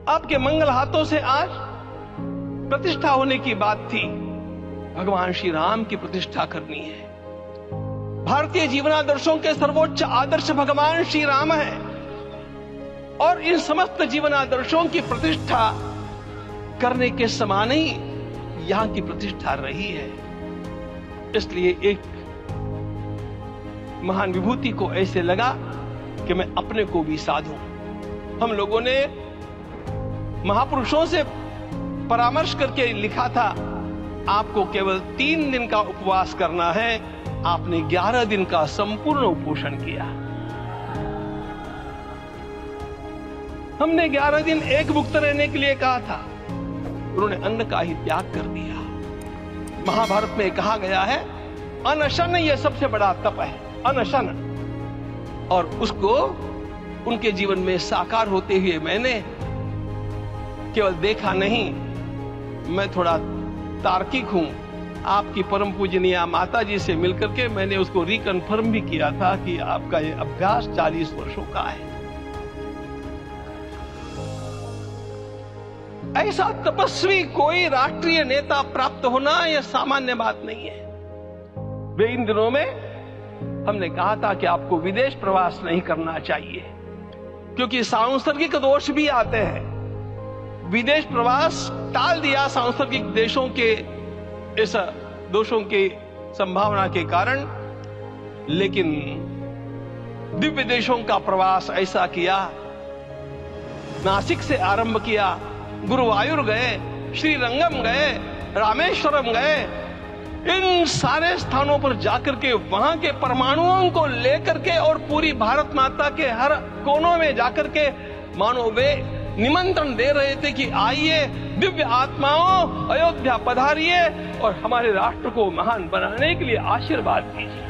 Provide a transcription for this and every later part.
आपके मंगल हाथों से आज प्रतिष्ठा होने की बात थी। भगवान श्री राम की प्रतिष्ठा करनी है। भारतीय जीवनादर्शों के सर्वोच्च आदर्श भगवान श्री राम है और इन समस्त जीवनादर्शों की प्रतिष्ठा करने के समान ही यहां की प्रतिष्ठा रही है। इसलिए एक महान विभूति को ऐसे लगा कि मैं अपने को भी साधूं। हम लोगों ने महापुरुषों से परामर्श करके लिखा था, आपको केवल 3 दिन का उपवास करना है। आपने 11 दिन का संपूर्ण उपोषण किया। हमने 11 दिन एकभुक्त रहने के लिए कहा था, उन्होंने अन्न का ही त्याग कर दिया। महाभारत में कहा गया है, अनशन यह सबसे बड़ा तप है, अनशन। और उसको उनके जीवन में साकार होते हुए मैंने केवल देखा नहीं, मैं थोड़ा तार्किक हूं। आपकी परम पूजनीय माता जी से मिलकर के मैंने उसको रिकन्फर्म भी किया था कि आपका ये अभ्यास 40 वर्षों का है। ऐसा तपस्वी कोई राष्ट्रीय नेता प्राप्त होना यह सामान्य बात नहीं है। वे इन दिनों में हमने कहा था कि आपको विदेश प्रवास नहीं करना चाहिए, क्योंकि सांसर्गिक दोष भी आते हैं। विदेश प्रवास टाल दिया सांसर्गिक देशों के इस दोषों की संभावना के कारण, लेकिन दिव्य देशों का प्रवास ऐसा किया। नासिक से आरंभ किया, गुरुवायूर गए, श्रीरंगम गए, रामेश्वरम गए। इन सारे स्थानों पर जाकर के वहां के परमाणुओं को लेकर के और पूरी भारत माता के हर कोनों में जाकर के मानो वे निमंत्रण दे रहे थे कि आइए दिव्य आत्माओं, अयोध्या पधारिए और हमारे राष्ट्र को महान बनाने के लिए आशीर्वाद दीजिए।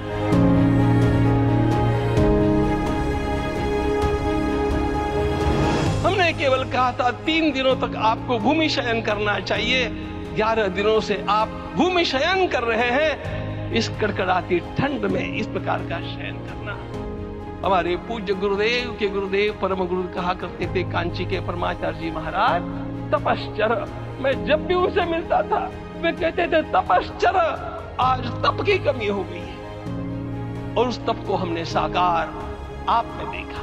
हमने केवल कहा था 3 दिनों तक आपको भूमि शयन करना चाहिए। 11 दिनों से आप भूमि शयन कर रहे हैं। इस कड़कड़ाती ठंड में इस प्रकार का शयन करना। हमारे पूज्य गुरुदेव के गुरुदेव परम गुरु कहा करते थे, कांची के परमाचार्य जी महाराज, तपश्चर। मैं जब भी उनसे मिलता था वे कहते थे तपश्चर। आज तप की कमी हो गई है और उस तप को हमने साकार आप में देखा।